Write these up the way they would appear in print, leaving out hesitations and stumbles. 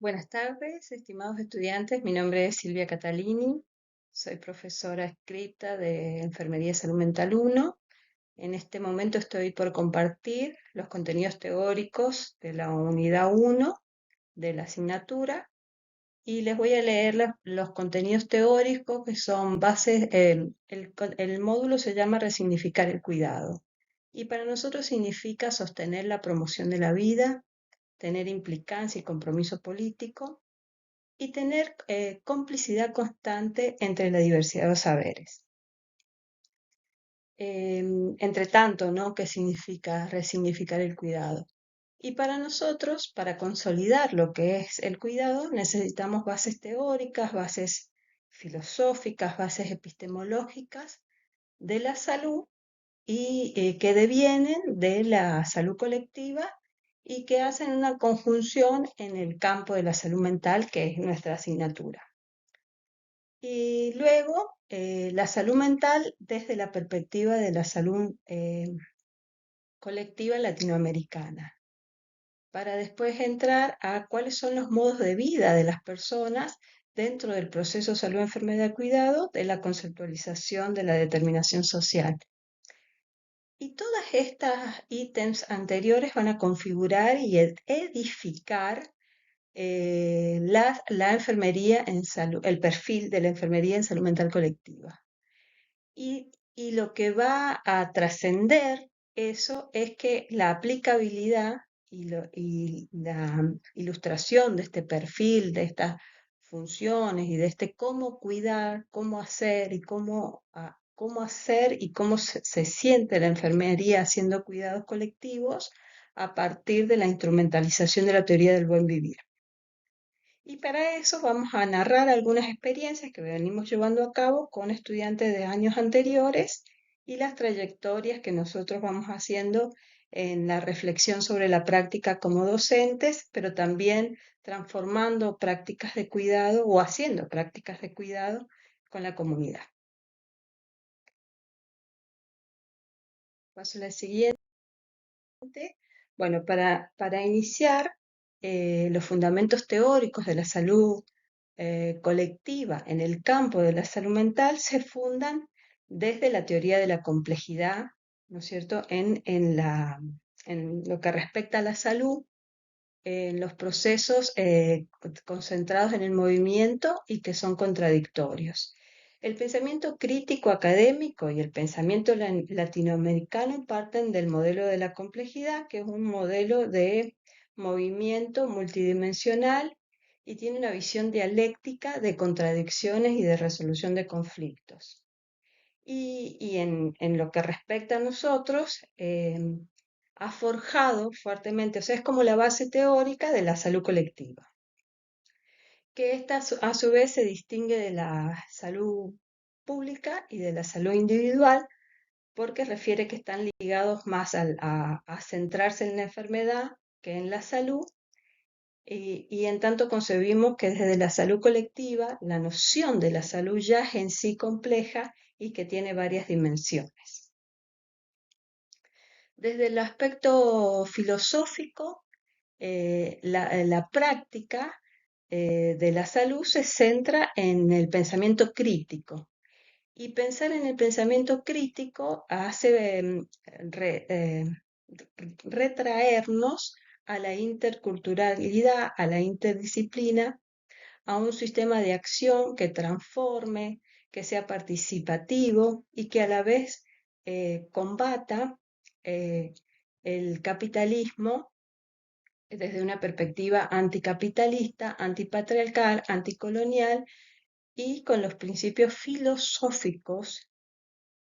Buenas tardes, estimados estudiantes. Mi nombre es Silvia Catalini. Soy profesora adscrita de Enfermería y Salud Mental 1. En este momento estoy por compartir los contenidos teóricos de la unidad 1 de la asignatura y les voy a leer los contenidos teóricos que son bases. El módulo se llama Resignificar el cuidado y para nosotros significa sostener la promoción de la vida, tener implicancia y compromiso político y tener complicidad constante entre la diversidad de los saberes. Entre tanto, ¿no? ¿Qué significa resignificar el cuidado? Y para nosotros, para consolidar lo que es el cuidado, necesitamos bases teóricas, bases filosóficas, bases epistemológicas de la salud y que devienen de la salud colectiva y que hacen una conjunción en el campo de la salud mental, que es nuestra asignatura. Y luego, la salud mental desde la perspectiva de la salud colectiva latinoamericana, para después entrar a cuáles son los modos de vida de las personas dentro del proceso salud, enfermedad, cuidado, de la conceptualización de la determinación social. Y todas estas ítems anteriores van a configurar y edificar la enfermería en salud, el perfil de la enfermería en salud mental colectiva. Y lo que va a trascender eso es que la aplicabilidad y la ilustración de este perfil, de estas funciones y de este cómo cuidar, cómo hacer y cómo hacer y cómo se siente la enfermería haciendo cuidados colectivos a partir de la instrumentalización de la teoría del buen vivir. Y para eso vamos a narrar algunas experiencias que venimos llevando a cabo con estudiantes de años anteriores y las trayectorias que nosotros vamos haciendo en la reflexión sobre la práctica como docentes, pero también transformando prácticas de cuidado o haciendo prácticas de cuidado con la comunidad. Paso a la siguiente. Bueno, para iniciar, los fundamentos teóricos de la salud colectiva en el campo de la salud mental se fundan desde la teoría de la complejidad, ¿no es cierto?, en lo que respecta a la salud, en los procesos concentrados en el movimiento y que son contradictorios. El pensamiento crítico académico y el pensamiento latinoamericano parten del modelo de la complejidad, que es un modelo de movimiento multidimensional y tiene una visión dialéctica de contradicciones y de resolución de conflictos. Y en lo que respecta a nosotros, ha forjado fuertemente, o sea, es como la base teórica de la salud colectiva, que esta a su vez se distingue de la salud pública y de la salud individual, porque refiere que están ligados más a centrarse en la enfermedad que en la salud, y en tanto concebimos que desde la salud colectiva la noción de la salud ya es en sí compleja y que tiene varias dimensiones. Desde el aspecto filosófico, la práctica de la salud se centra en el pensamiento crítico. Y pensar en el pensamiento crítico hace retraernos a la interculturalidad, a la interdisciplina, a un sistema de acción que transforme, que sea participativo y que a la vez combata eh, el capitalismo desde una perspectiva anticapitalista, antipatriarcal, anticolonial y con los principios filosóficos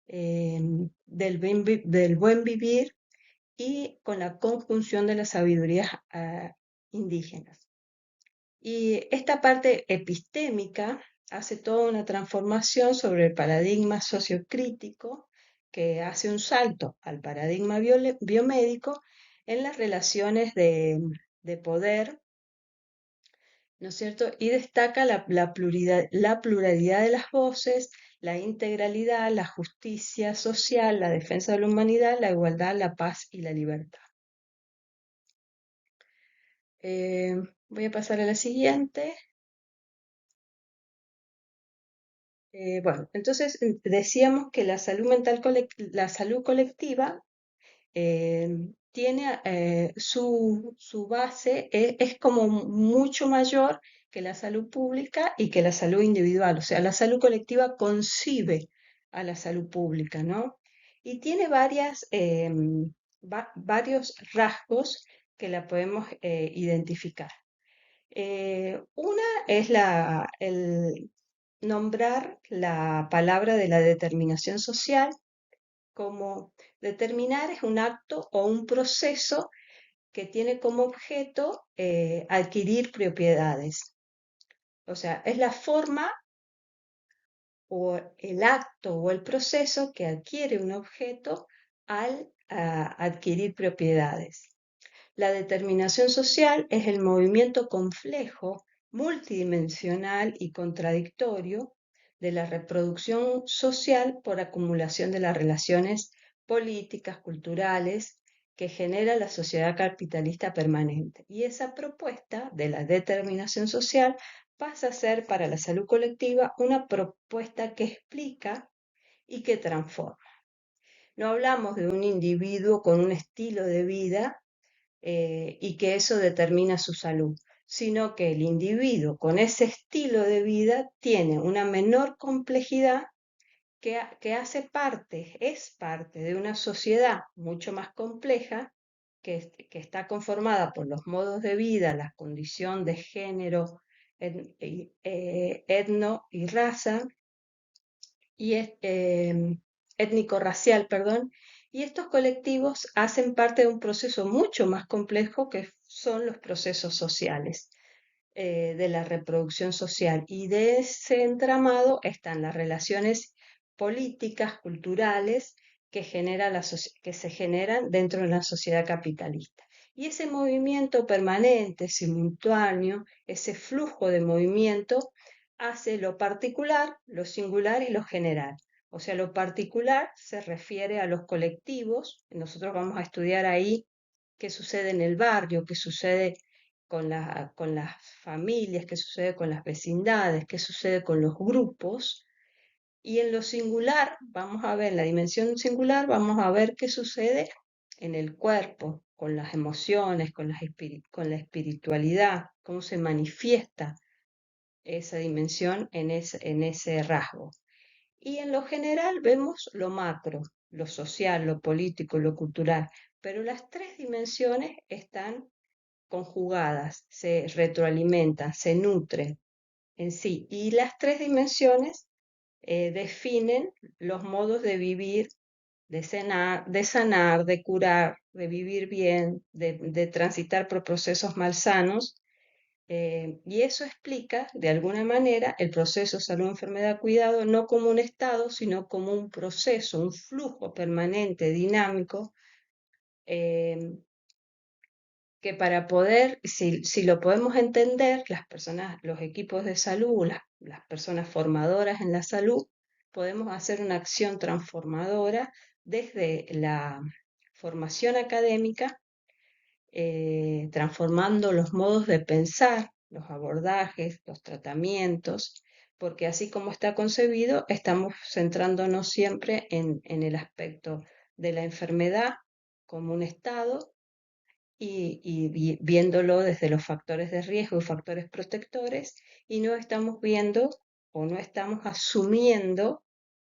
del buen vivir y con la conjunción de las sabidurías indígenas. Y esta parte epistémica hace toda una transformación sobre el paradigma sociocrítico que hace un salto al paradigma biomédico en las relaciones de poder, ¿no es cierto? Y destaca la pluralidad de las voces, la integralidad, la justicia social, la defensa de la humanidad, la igualdad, la paz y la libertad. Voy a pasar a la siguiente. Bueno, entonces decíamos que la salud mental, la salud colectiva tiene su base, es como mucho mayor que la salud pública y que la salud individual. O sea, la salud colectiva concibe a la salud pública, ¿no? Y tiene varios rasgos que la podemos identificar. Una es el nombrar la palabra de la determinación social como determinar es un acto o un proceso que tiene como objeto adquirir propiedades. O sea, es la forma o el acto o el proceso que adquiere un objeto al adquirir propiedades. La determinación social es el movimiento complejo, multidimensional y contradictorio de la reproducción social por acumulación de las relaciones políticas, culturales, que genera la sociedad capitalista permanente. Y esa propuesta de la determinación social pasa a ser para la salud colectiva una propuesta que explica y que transforma. No hablamos de un individuo con un estilo de vida y que eso determina su salud, sino que el individuo con ese estilo de vida tiene una menor complejidad que hace parte, es parte de una sociedad mucho más compleja que está conformada por los modos de vida, la condición de género, etno y raza, y étnico-racial, perdón, y estos colectivos hacen parte de un proceso mucho más complejo que son los procesos sociales, de la reproducción social. Y de ese entramado están las relaciones políticas, culturales, que se generan dentro de la sociedad capitalista. Y ese movimiento permanente, simultáneo, ese flujo de movimiento, hace lo particular, lo singular y lo general. O sea, lo particular se refiere a los colectivos. Nosotros vamos a estudiar ahí qué sucede en el barrio, qué sucede con las familias, qué sucede con las vecindades, qué sucede con los grupos. Y en lo singular, vamos a ver, en la dimensión singular, vamos a ver qué sucede en el cuerpo, con las emociones, con la espiritualidad, cómo se manifiesta esa dimensión en ese rasgo. Y en lo general vemos lo macro, lo social, lo político, lo cultural, pero las tres dimensiones están conjugadas, se retroalimentan, se nutren en sí. Y las tres dimensiones definen los modos de vivir, de sanar, de curar, de vivir bien, de transitar por procesos malsanos. Y eso explica, de alguna manera, el proceso salud, enfermedad, cuidado, no como un estado, sino como un proceso, un flujo permanente, dinámico, eh, que para poder, si lo podemos entender, las personas, los equipos de salud, las personas formadoras en la salud, podemos hacer una acción transformadora desde la formación académica, transformando los modos de pensar, los abordajes, los tratamientos, porque así como está concebido, estamos centrándonos siempre en el aspecto de la enfermedad como un estado y viéndolo desde los factores de riesgo y factores protectores, y no estamos viendo o no estamos asumiendo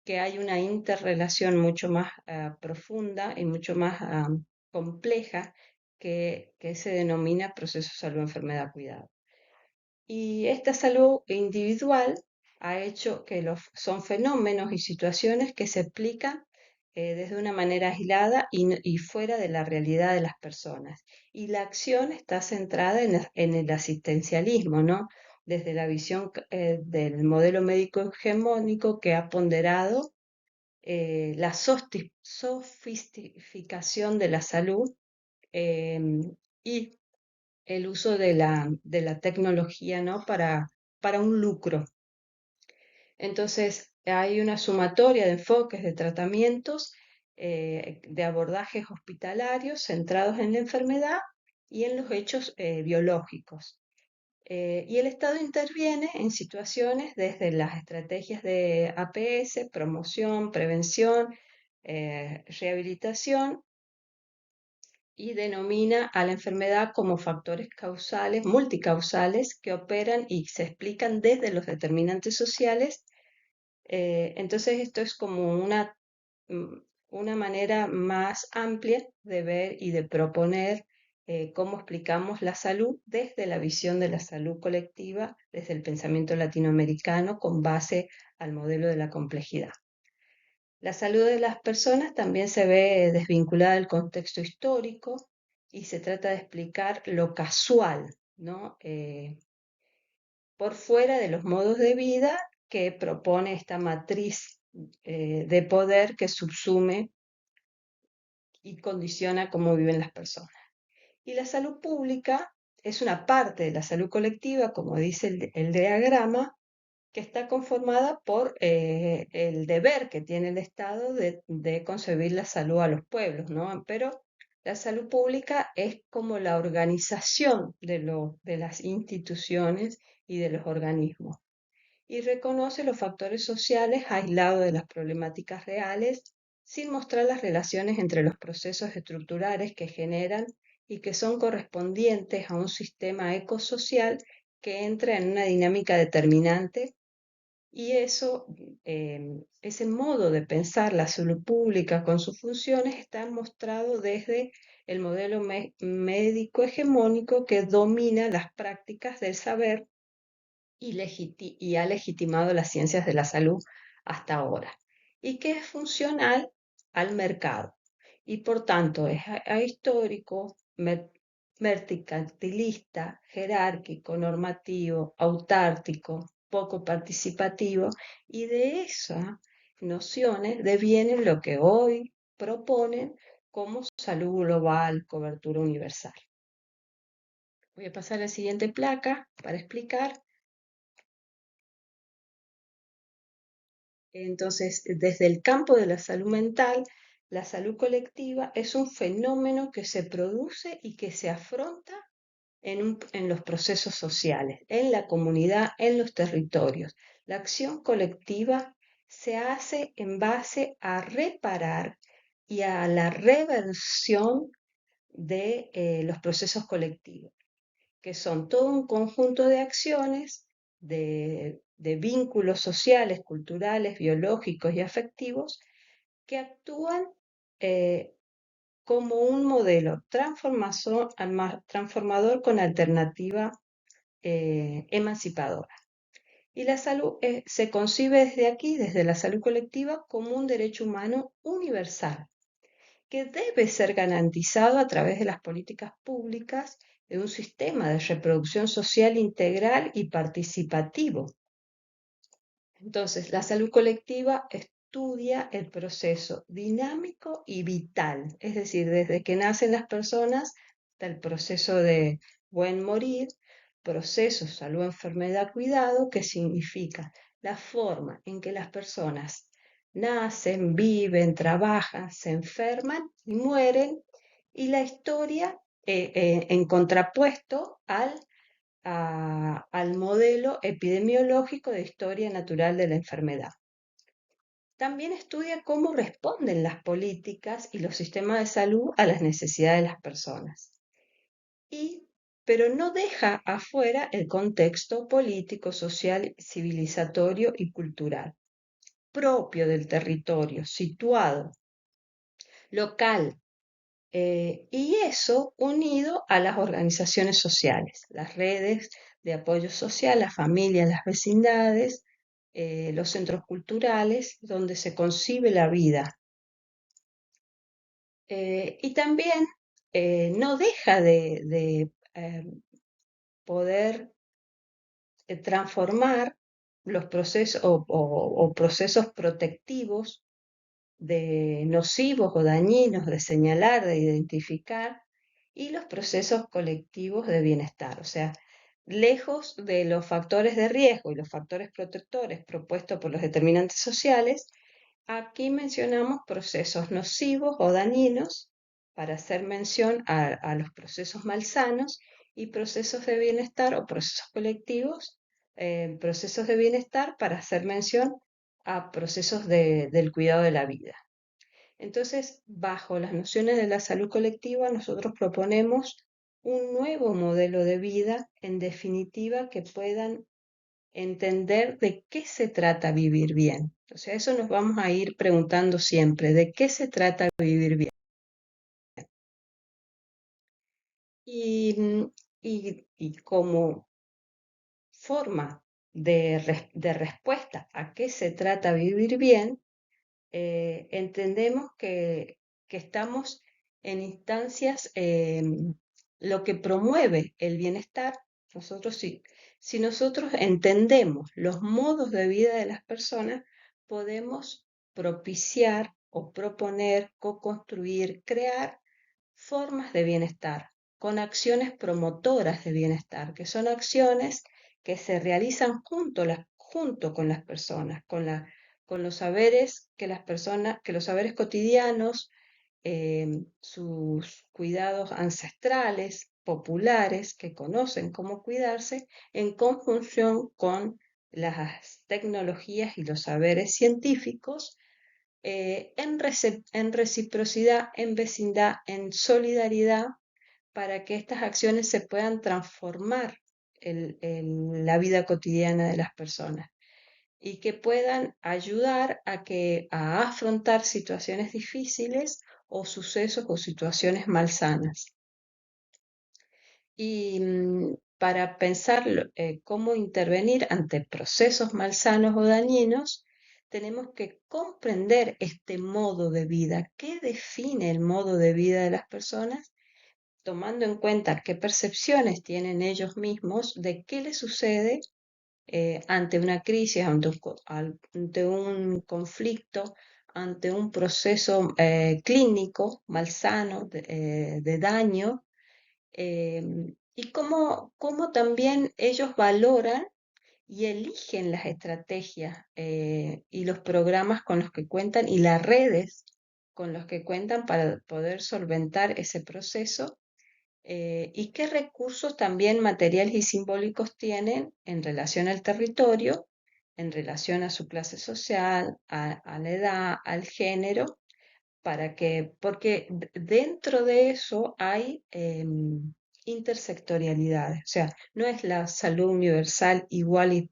que hay una interrelación mucho más profunda y mucho más compleja que se denomina proceso salud, enfermedad, cuidado. Y esta salud individual ha hecho que son fenómenos y situaciones que se explican desde una manera aislada y fuera de la realidad de las personas. Y la acción está centrada en el asistencialismo, ¿no? Desde la visión del modelo médico hegemónico que ha ponderado la sofisticación de la salud y el uso de la tecnología, ¿no? Para un lucro. Entonces, hay una sumatoria de enfoques, de tratamientos, de abordajes hospitalarios centrados en la enfermedad y en los hechos biológicos. Y el Estado interviene en situaciones desde las estrategias de APS, promoción, prevención, rehabilitación, y denomina a la enfermedad como factores causales, multicausales, que operan y se explican desde los determinantes sociales. Entonces esto es como mm, una manera más amplia de ver y de proponer cómo explicamos la salud desde la visión de la salud colectiva, desde el pensamiento latinoamericano con base al modelo de la complejidad. La salud de las personas también se ve desvinculada del contexto histórico y se trata de explicar lo casual, ¿no? Por fuera de los modos de vida que propone esta matriz de poder que subsume y condiciona cómo viven las personas. Y la salud pública es una parte de la salud colectiva, como dice el diagrama, que está conformada por el deber que tiene el Estado de concebir la salud a los pueblos, ¿no? Pero la salud pública es como la organización de las instituciones y de los organismos y reconoce los factores sociales aislados de las problemáticas reales sin mostrar las relaciones entre los procesos estructurales que generan y que son correspondientes a un sistema ecosocial que entra en una dinámica determinante y eso, ese modo de pensar la salud pública con sus funciones está mostrado desde el modelo médico hegemónico que domina las prácticas del saber y ha legitimado las ciencias de la salud hasta ahora, y que es funcional al mercado. Y por tanto es ahistórico, mercantilista, jerárquico, normativo, autártico, poco participativo, y de esas nociones deviene lo que hoy proponen como salud global, cobertura universal. Voy a pasar a la siguiente placa para explicar. Entonces, desde el campo de la salud mental, la salud colectiva es un fenómeno que se produce y que se afronta en los procesos sociales, en la comunidad, en los territorios. La acción colectiva se hace en base a reparar y a la reversión de los procesos colectivos, que son todo un conjunto de acciones, de vínculos sociales, culturales, biológicos y afectivos que actúan eh, como un modelo transformador con alternativa emancipadora. Y la salud se concibe desde aquí, desde la salud colectiva, como un derecho humano universal que debe ser garantizado a través de las políticas públicas de un sistema de reproducción social integral y participativo. Entonces, la salud colectiva estudia el proceso dinámico y vital, es decir, desde que nacen las personas hasta el proceso de buen morir, proceso salud, enfermedad, cuidado, que significa la forma en que las personas nacen, viven, trabajan, se enferman y mueren, y la historia en contrapuesto al modelo epidemiológico de historia natural de la enfermedad. También estudia cómo responden las políticas y los sistemas de salud a las necesidades de las personas. Pero no deja afuera el contexto político, social, civilizatorio y cultural propio del territorio, situado, local, y eso unido a las organizaciones sociales, las redes de apoyo social, las familias, las vecindades, los centros culturales, donde se concibe la vida. Y también no deja de poder transformar los procesos o procesos protectivos de nocivos o dañinos, de señalar, de identificar, y los procesos colectivos de bienestar. O sea, lejos de los factores de riesgo y los factores protectores propuestos por los determinantes sociales, aquí mencionamos procesos nocivos o dañinos para hacer mención a los procesos malsanos y procesos de bienestar o procesos colectivos, procesos de bienestar para hacer mención a procesos del cuidado de la vida. Entonces, bajo las nociones de la salud colectiva, nosotros proponemos un nuevo modelo de vida, en definitiva, que puedan entender de qué se trata vivir bien. O sea, eso nos vamos a ir preguntando siempre, ¿de qué se trata vivir bien? Y, y como forma de respuesta a qué se trata vivir bien, entendemos que estamos en instancias, lo que promueve el bienestar. Nosotros, si nosotros entendemos los modos de vida de las personas, podemos propiciar o proponer, co-construir, crear formas de bienestar, con acciones promotoras de bienestar, que son acciones que se realizan junto con las personas, con los saberes que las personas, que los saberes cotidianos, sus cuidados ancestrales, populares, que conocen cómo cuidarse, en conjunción con las tecnologías y los saberes científicos, en reciprocidad, en vecindad, en solidaridad, para que estas acciones se puedan transformar en la vida cotidiana de las personas y que puedan ayudar a afrontar situaciones difíciles o sucesos o situaciones malsanas. Y para pensar cómo intervenir ante procesos malsanos o dañinos, tenemos que comprender este modo de vida, qué define el modo de vida de las personas, tomando en cuenta qué percepciones tienen ellos mismos de qué les sucede ante una crisis, ante un conflicto, ante un proceso clínico malsano de daño, y cómo también ellos valoran y eligen las estrategias, y los programas con los que cuentan y las redes con los que cuentan para poder solventar ese proceso, y qué recursos también materiales y simbólicos tienen en relación al territorio, en relación a su clase social, a la edad, al género, porque dentro de eso hay intersectorialidades, o sea, no es la salud universal igual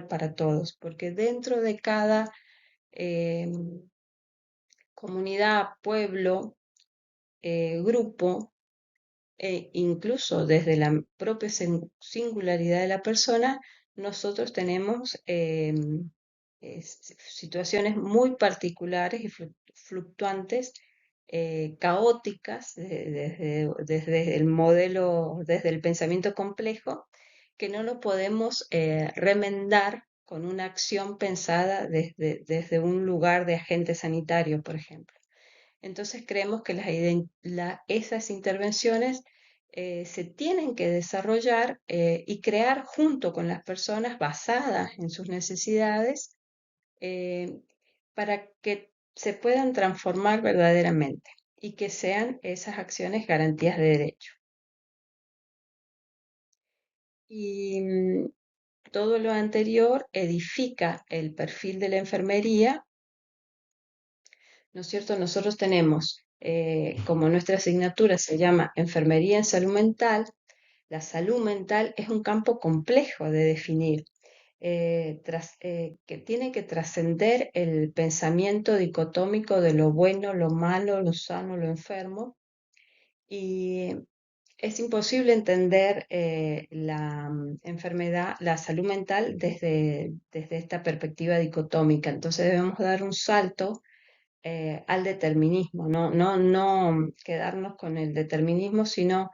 para todos, porque dentro de cada em, comunidad, pueblo, grupo, incluso desde la propia singularidad de la persona, nosotros tenemos situaciones muy particulares y fluctuantes, caóticas, desde el modelo, desde el pensamiento complejo, que no lo podemos remendar con una acción pensada desde un lugar de agente sanitario, por ejemplo. Entonces creemos que esas intervenciones se tienen que desarrollar y crear junto con las personas basadas en sus necesidades, eh, para que se puedan transformar verdaderamente y que sean esas acciones garantías de derecho. Y todo lo anterior edifica el perfil de la enfermería, ¿no es cierto? Nosotros tenemos, como nuestra asignatura se llama Enfermería en Salud Mental, la salud mental es un campo complejo de definir, que tiene que trascender el pensamiento dicotómico de lo bueno, lo malo, lo sano, lo enfermo, y es imposible entender la enfermedad, la salud mental desde esta perspectiva dicotómica. Entonces debemos dar un salto al determinismo, no quedarnos con el determinismo, sino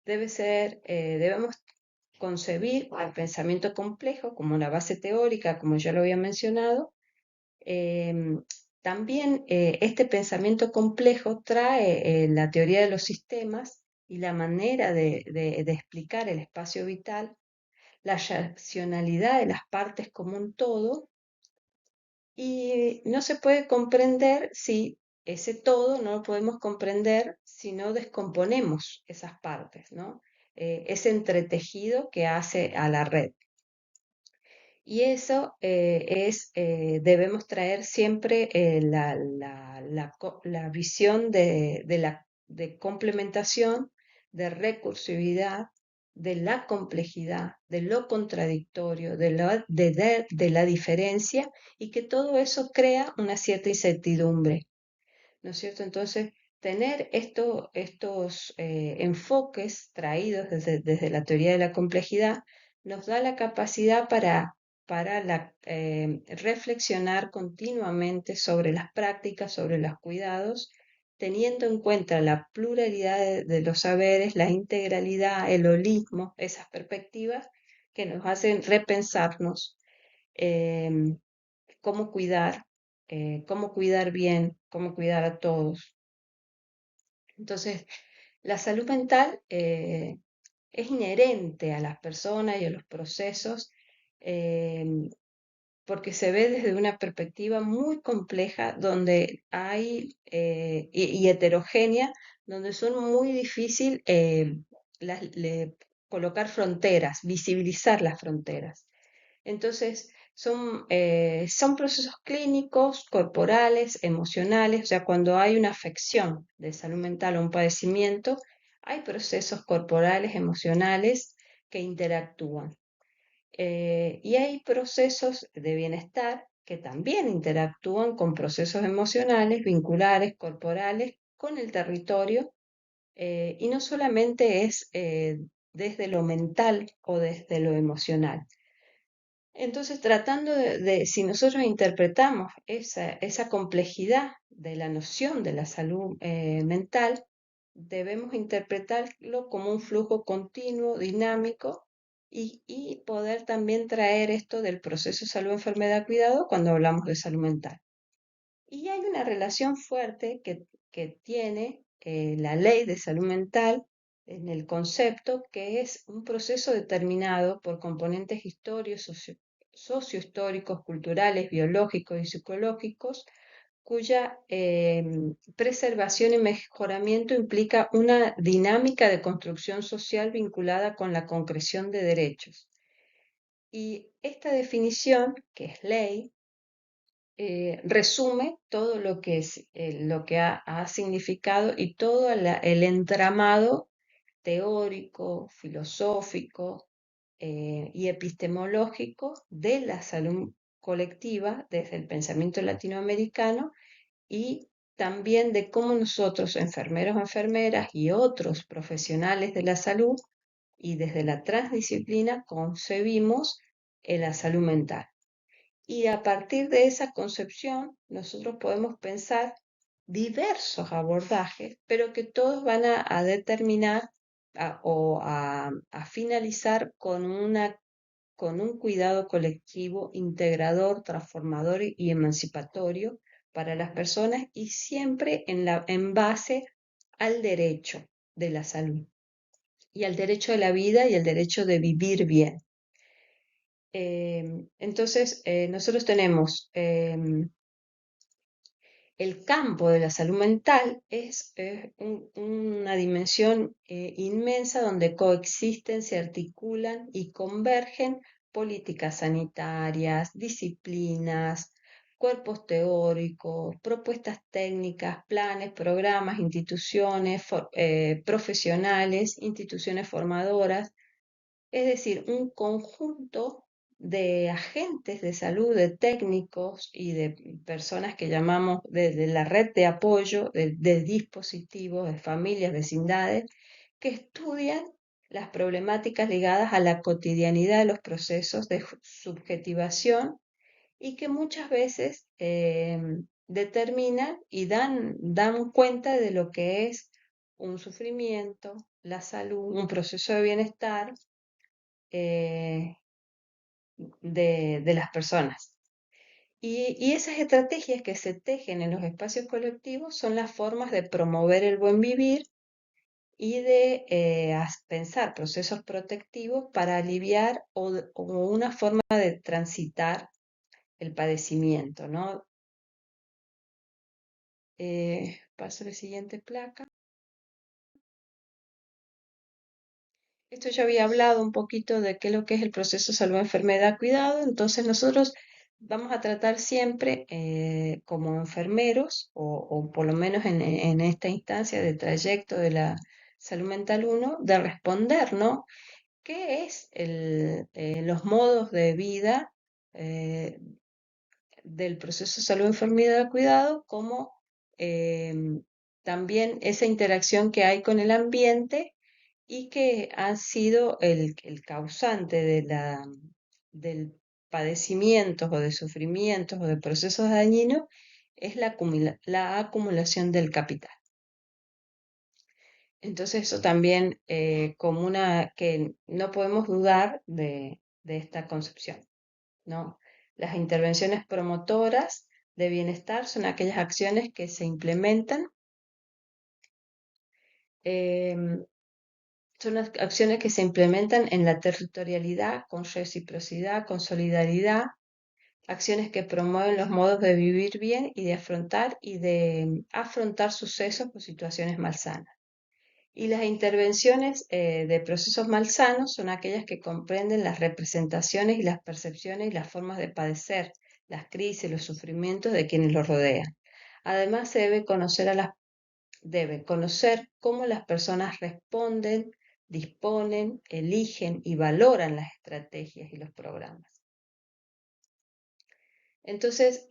debemos concebir al pensamiento complejo como una base teórica, como ya lo había mencionado. Em, También este pensamiento complejo trae la teoría de los sistemas y la manera de explicar el espacio vital, la racionalidad de las partes como un todo, y no se puede comprender si ese todo no lo podemos comprender si no descomponemos esas partes, ¿no? ese entretejido que hace a la red. Y eso debemos traer siempre la visión de complementación, de recursividad, de la complejidad, de lo contradictorio, de la diferencia, y que todo eso crea una cierta incertidumbre, ¿no es cierto? Entonces, tener estos enfoques traídos desde la teoría de la complejidad nos da la capacidad para reflexionar continuamente sobre las prácticas, sobre los cuidados, teniendo en cuenta la pluralidad de los saberes, la integralidad, el holismo, esas perspectivas que nos hacen repensarnos em, cómo cuidar bien, cómo cuidar a todos. Entonces, la salud mental es inherente a las personas y a los procesos eh, porque se ve desde una perspectiva muy compleja donde y heterogénea, donde son muy difícil colocar fronteras, visibilizar las fronteras. Entonces, son procesos clínicos, corporales, emocionales, o sea, cuando hay una afección de salud mental o un padecimiento, hay procesos corporales, emocionales que interactúan. Y hay procesos de bienestar que también interactúan con procesos emocionales, vinculares, corporales, con el territorio, y no solamente es desde lo mental o desde lo emocional. Entonces, tratando si nosotros interpretamos esa complejidad de la noción de la salud mental, debemos interpretarlo como un flujo continuo, dinámico, y poder también traer esto del proceso salud-enfermedad-cuidado cuando hablamos de salud mental. Y hay una relación fuerte que tiene la ley de salud mental en el concepto, que es un proceso determinado por componentes históricos, sociohistóricos, culturales, biológicos y psicológicos, cuya preservación y mejoramiento implica una dinámica de construcción social vinculada con la concreción de derechos. Y esta definición, que es ley, resume todo lo que ha significado y todo el entramado teórico, filosófico y epistemológico de la salud colectiva desde el pensamiento latinoamericano, y también de cómo nosotros, enfermeros, enfermeras y otros profesionales de la salud y desde la transdisciplina, concebimos la salud mental. Y a partir de esa concepción, nosotros podemos pensar diversos abordajes, pero que todos van a determinar a finalizar con un cuidado colectivo integrador, transformador y emancipatorio para las personas, y siempre en base al derecho de la salud y al derecho de la vida y al derecho de vivir bien. Entonces, nosotros tenemos el campo de la salud mental, es una dimensión inmensa donde coexisten, se articulan y convergen políticas sanitarias, disciplinas, cuerpos teóricos, propuestas técnicas, planes, programas, instituciones profesionales, instituciones formadoras, es decir, un conjunto de agentes de salud, de técnicos y de personas que llamamos de la red de apoyo, de dispositivos, de familias, vecindades, que estudian las problemáticas ligadas a la cotidianidad de los procesos de subjetivación, y que muchas veces determinan y dan cuenta de lo que es un sufrimiento, la salud, un proceso de bienestar eh, de las personas. Y esas estrategias que se tejen en los espacios colectivos son las formas de promover el buen vivir y de pensar procesos protectivos para aliviar o una forma de transitar el padecimiento, ¿no? Paso a la siguiente placa. Esto ya había hablado un poquito de qué es lo que es el proceso salud-enfermedad-cuidado, entonces nosotros vamos a tratar siempre como enfermeros, o por lo menos en esta instancia de trayecto de la salud mental uno, de responder, ¿no? ¿Qué es los modos de vida eh, del proceso salud-enfermedad-cuidado, como también esa interacción que hay con el ambiente y que ha sido el causante del padecimientos o de sufrimientos o de procesos dañinos, es la acumulación del capital. Entonces eso también como una que no podemos dudar de esta concepción, ¿no? Las intervenciones promotoras de bienestar son aquellas acciones que se implementan em, son acciones que se implementan en la territorialidad, con reciprocidad, con solidaridad, acciones que promueven los modos de vivir bien y de afrontar sucesos o situaciones malsanas. Y las intervenciones de procesos malsanos son aquellas que comprenden las representaciones y las percepciones y las formas de padecer, las crisis, los sufrimientos de quienes los rodean. Además, se debe conocer cómo las personas responden, disponen, eligen y valoran las estrategias y los programas. Entonces,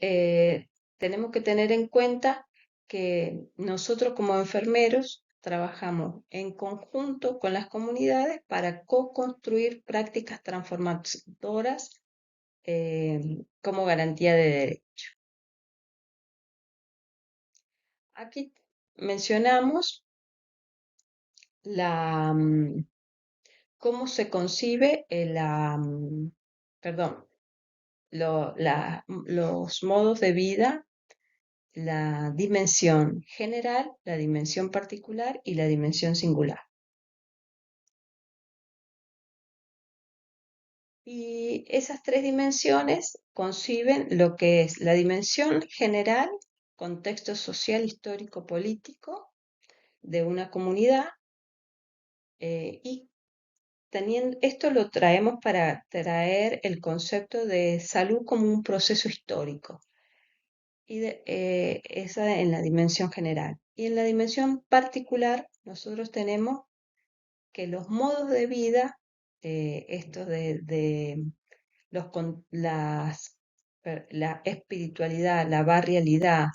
tenemos que tener en cuenta que nosotros como enfermeros trabajamos en conjunto con las comunidades para co-construir prácticas transformadoras como garantía de derecho. Aquí mencionamos la, cómo se concibe perdón, los modos de vida, la dimensión general, la dimensión particular y la dimensión singular. Y esas tres dimensiones conciben lo que es la dimensión general, contexto social, histórico, político de una comunidad, y esto lo traemos para traer el concepto de salud como un proceso histórico, esa en la dimensión general. Y en la dimensión particular, nosotros tenemos que los modos de vida, estos de la espiritualidad, la barrialidad,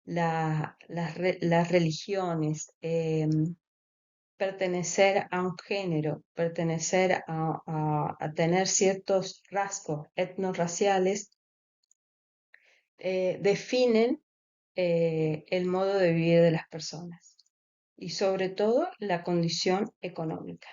las religiones, pertenecer a un género, pertenecer a tener ciertos rasgos etnorraciales, definen el modo de vivir de las personas y sobre todo la condición económica.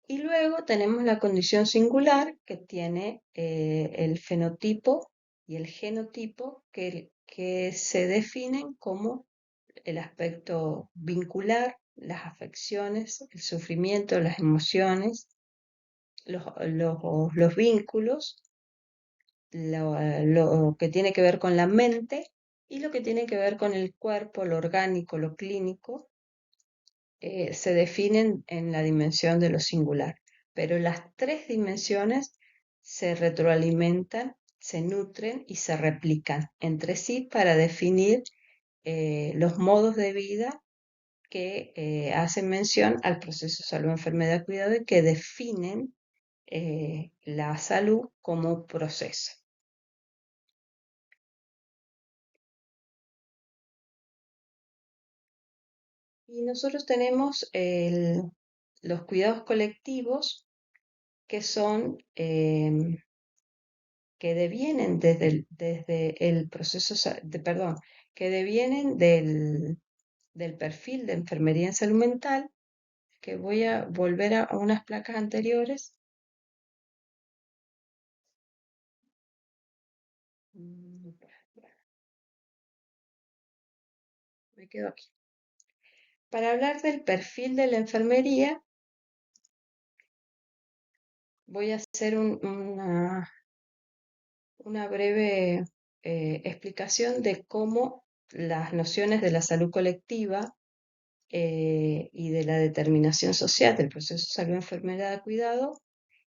Y luego tenemos la condición singular que tiene el fenotipo y el genotipo que se definen como el aspecto vincular, las afecciones, el sufrimiento, las emociones, los vínculos, lo que tiene que ver con la mente y lo que tiene que ver con el cuerpo, lo orgánico, lo clínico, se definen en la dimensión de lo singular. Pero las tres dimensiones se retroalimentan, se nutren y se replican entre sí para definir los modos de vida que hacen mención al proceso salud, enfermedad, cuidado y que definen la salud como proceso. Y nosotros tenemos los cuidados colectivos que son, que devienen desde el proceso, perdón, que devienen del perfil de enfermería en salud mental, que voy a volver a unas placas anteriores. Mm, Me quedo aquí. Para hablar del perfil de la enfermería, voy a hacer una breve explicación de cómo las nociones de la salud colectiva y de la determinación social del proceso salud, enfermedad, cuidado,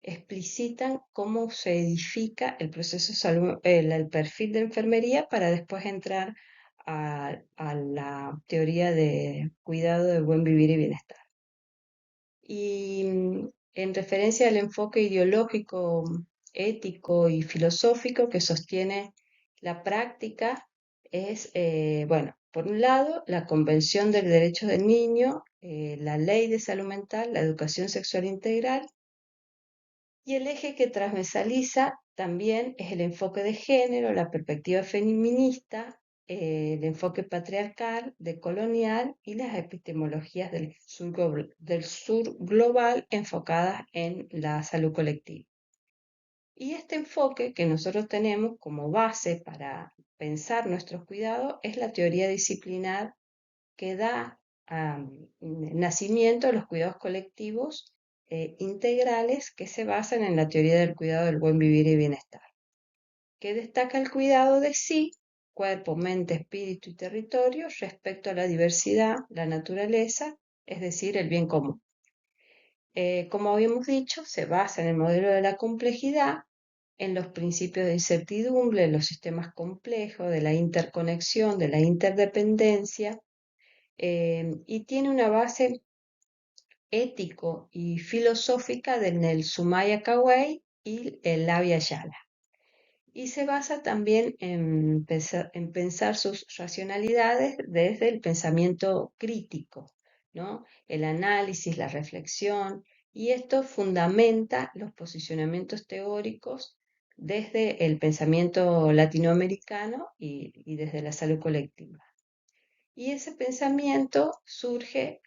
explicitan cómo se edifica el proceso de salud, el perfil de enfermería para después entrar a la teoría de cuidado de buen vivir y bienestar. Y en referencia al enfoque ideológico, ético y filosófico que sostiene la práctica, es, bueno, por un lado, la Convención del Derecho del Niño, la Ley de Salud Mental, la educación sexual integral, y el eje que transversaliza también es el enfoque de género, la perspectiva feminista, el enfoque patriarcal, decolonial y las epistemologías del sur global enfocadas en la salud colectiva. Y este enfoque que nosotros tenemos como base para pensar nuestros cuidados es la teoría disciplinar que da nacimiento a los cuidados colectivos integrales que se basan en la teoría del cuidado del buen vivir y bienestar, que destaca el cuidado de sí, cuerpo, mente, espíritu y territorio, respecto a la diversidad, la naturaleza, es decir, el bien común. Como habíamos dicho, se basa en el modelo de la complejidad, en los principios de incertidumbre, en los sistemas complejos, de la interconexión, de la interdependencia, y tiene una base ético y filosófica del Sumaya Kawai y el Labia Yala. Y se basa también en pensar sus racionalidades desde el pensamiento crítico, ¿no? El análisis, la reflexión, y esto fundamenta los posicionamientos teóricos desde el pensamiento latinoamericano y desde la salud colectiva. Y ese pensamiento surge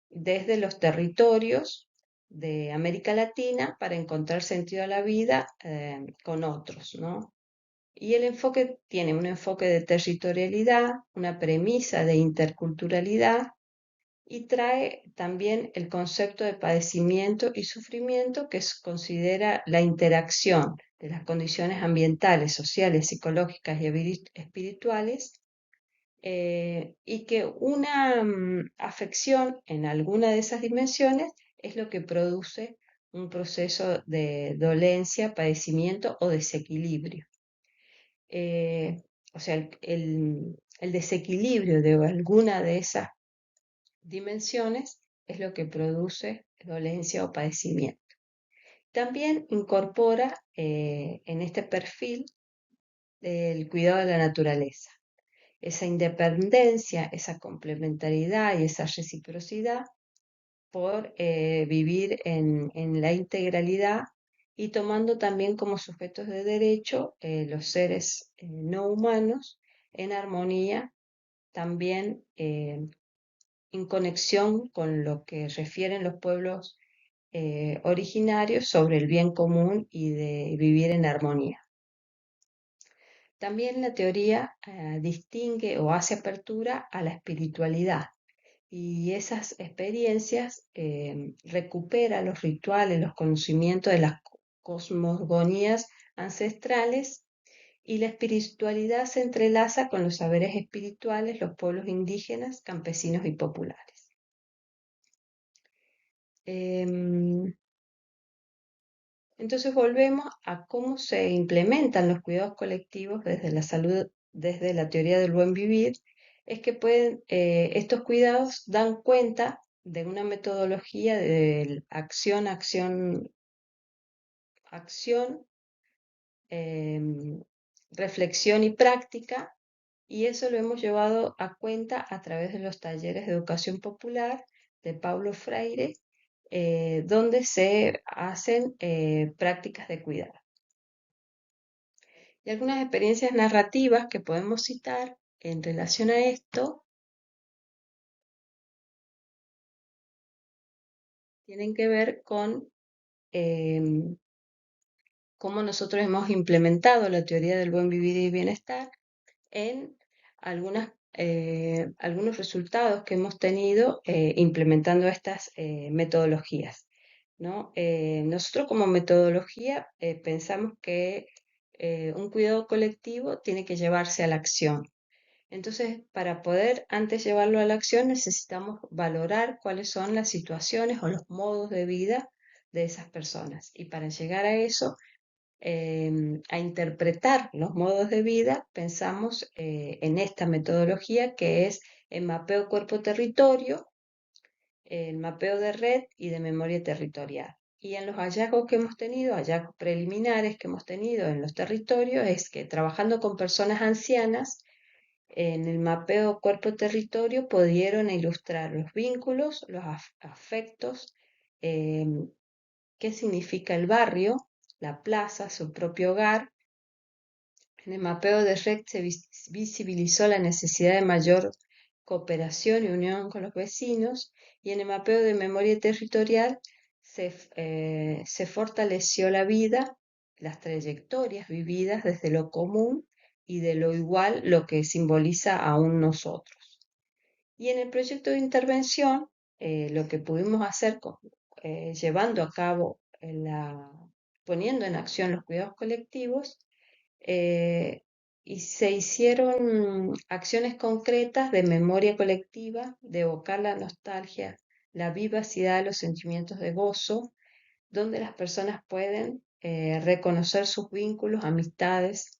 desde los territorios de América Latina para encontrar sentido a la vida con otros, ¿no? Y el enfoque tiene un enfoque de territorialidad, una premisa de interculturalidad y trae también el concepto de padecimiento y sufrimiento que considera la interacción de las condiciones ambientales, sociales, psicológicas y espirituales, y que una afección en alguna de esas dimensiones es lo que produce un proceso de dolencia, padecimiento o desequilibrio. O sea, el desequilibrio de alguna de esas dimensiones es lo que produce dolencia o padecimiento. También incorpora en este perfil el cuidado de la naturaleza. Esa independencia, esa complementariedad y esa reciprocidad por vivir en la integralidad y tomando también como sujetos de derecho los seres no humanos en armonía, también en conexión con lo que refieren los pueblos originarios sobre el bien común y de vivir en armonía. También la teoría distingue o hace apertura a la espiritualidad y esas experiencias recupera los rituales, los conocimientos de las cosmogonías ancestrales y la espiritualidad se entrelaza con los saberes espirituales, los pueblos indígenas, campesinos y populares. Em, Entonces volvemos a cómo se implementan los cuidados colectivos desde la salud, desde la teoría del buen vivir, es que estos cuidados dan cuenta de una metodología de acción, acción, acción, em, reflexión y práctica, y eso lo hemos llevado a cuenta a través de los talleres de educación popular de Paulo Freire, donde se hacen prácticas de cuidado. Y algunas experiencias narrativas que podemos citar en relación a esto tienen que ver con em, cómo nosotros hemos implementado la teoría del buen vivir y bienestar en algunos resultados que hemos tenido implementando estas metodologías, ¿no? Nosotros como metodología pensamos que un cuidado colectivo tiene que llevarse a la acción. Entonces, para poder antes llevarlo a la acción, necesitamos valorar cuáles son las situaciones o los modos de vida de esas personas. Y para llegar a eso, a interpretar los modos de vida, pensamos en esta metodología que es el mapeo cuerpo-territorio, el mapeo de red y de memoria territorial. Y en los hallazgos que hemos tenido, hallazgos preliminares que hemos tenido en los territorios, es que trabajando con personas ancianas, en el mapeo cuerpo-territorio pudieron ilustrar los vínculos, los afectos, em, qué significa el barrio, la plaza, su propio hogar. En el mapeo de red se visibilizó la necesidad de mayor cooperación y unión con los vecinos, y en el mapeo de memoria territorial se fortaleció la vida, las trayectorias vividas desde lo común y de lo igual, lo que simboliza a un nosotros. Y en el proyecto de intervención, lo que pudimos hacer llevando a cabo poniendo en acción los cuidados colectivos, eh, y se hicieron acciones concretas de memoria colectiva, de evocar la nostalgia, la vivacidad, los sentimientos de gozo, donde las personas pueden reconocer sus vínculos, amistades.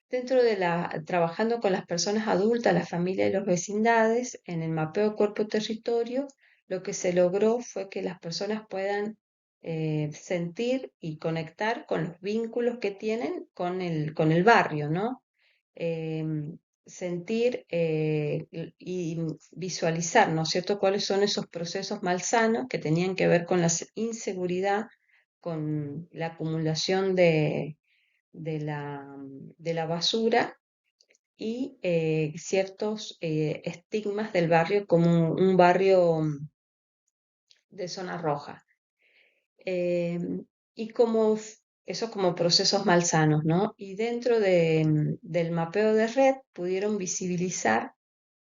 Dentro de trabajando con las personas adultas, la familia y los vecindades, en el mapeo cuerpo-territorio, lo que se logró fue que las personas puedan sentir y conectar con los vínculos que tienen con el barrio, ¿no? Sentir y visualizar, ¿no es cierto?, cuáles son esos procesos malsanos que tenían que ver con la inseguridad, con la acumulación de la basura y ciertos estigmas del barrio como un barrio de zona roja. Eh, y como eso como procesos malsanos, ¿no? Y dentro del mapeo de red pudieron visibilizar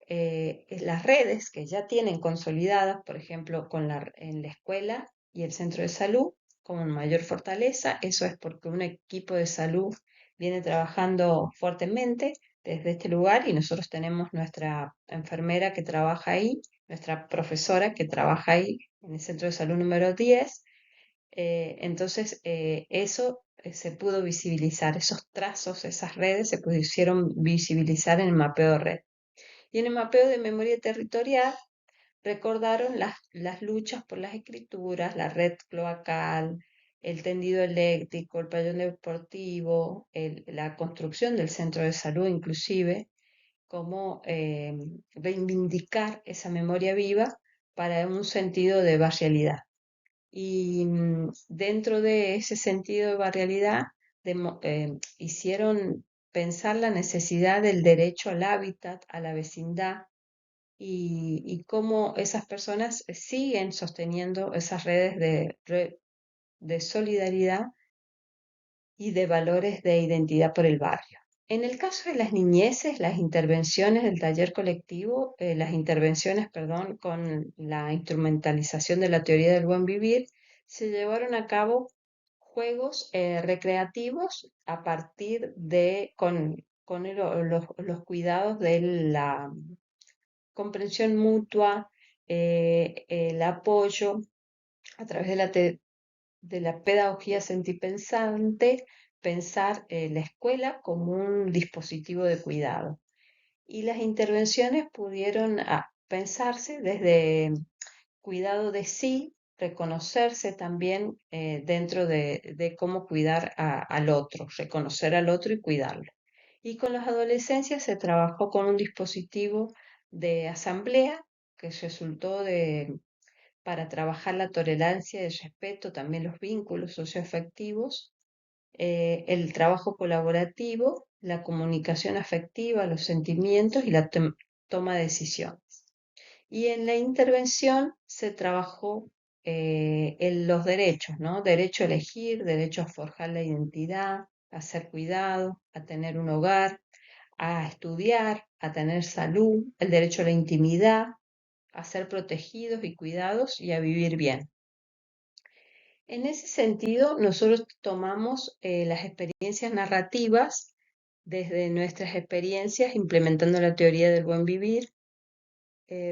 las redes que ya tienen consolidadas, por ejemplo, en la escuela y el centro de salud, con mayor fortaleza. Eso es porque un equipo de salud viene trabajando fuertemente desde este lugar y nosotros tenemos nuestra enfermera que trabaja ahí, nuestra profesora que trabaja ahí en el centro de salud número 10. Entonces, eso se pudo visibilizar, esos trazos, esas redes se pudieron visibilizar en el mapeo de red. Y en el mapeo de memoria territorial recordaron las luchas por las escrituras, la red cloacal, el tendido eléctrico, el pabellón deportivo, la construcción del centro de salud inclusive, como reivindicar esa memoria viva para un sentido de barrialidad. Y dentro de ese sentido de barrialidad, hicieron pensar la necesidad del derecho al hábitat, a la vecindad, y cómo esas personas siguen sosteniendo esas redes de solidaridad y de valores de identidad por el barrio. En el caso de las niñeces, las intervenciones del taller colectivo, las intervenciones, perdón, con la instrumentalización de la teoría del buen vivir, se llevaron a cabo juegos recreativos a partir los cuidados de la comprensión mutua, el apoyo a través de la pedagogía sentipensante, pensar la escuela como un dispositivo de cuidado. Y las intervenciones pudieron pensarse desde cuidado de sí, reconocerse también dentro de cómo cuidar al otro, reconocer al otro y cuidarlo. Y con las adolescencias se trabajó con un dispositivo de asamblea que resultó para trabajar la tolerancia y el respeto, también los vínculos socioafectivos, el trabajo colaborativo, la comunicación afectiva, los sentimientos y la toma de decisiones. Y en la intervención se trabajó en los derechos, ¿no? Derecho a elegir, derecho a forjar la identidad, a ser cuidado, a tener un hogar, a estudiar, a tener salud, el derecho a la intimidad, a ser protegidos y cuidados y a vivir bien. En ese sentido, nosotros tomamos las experiencias narrativas desde nuestras experiencias, implementando la teoría del buen vivir,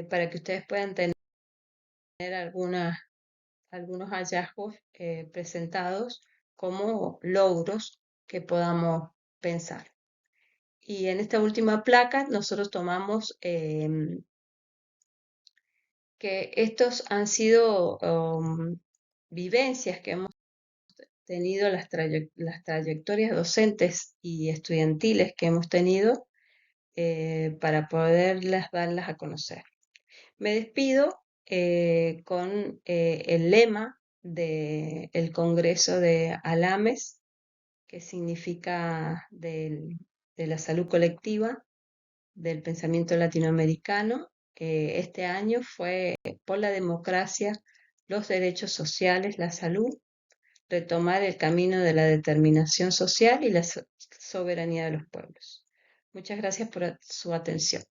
para que ustedes puedan tener algunos hallazgos presentados como logros que podamos pensar. Y en esta última placa nosotros tomamos que estos han sido vivencias que hemos tenido, las trayectorias docentes y estudiantiles que hemos tenido para poderlas darlas a conocer. Me despido con el lema del Congreso de Alames, que significa de la salud colectiva, del pensamiento latinoamericano. Este año fue por la democracia, los derechos sociales, la salud, retomar el camino de la determinación social y la soberanía de los pueblos. Muchas gracias por su atención.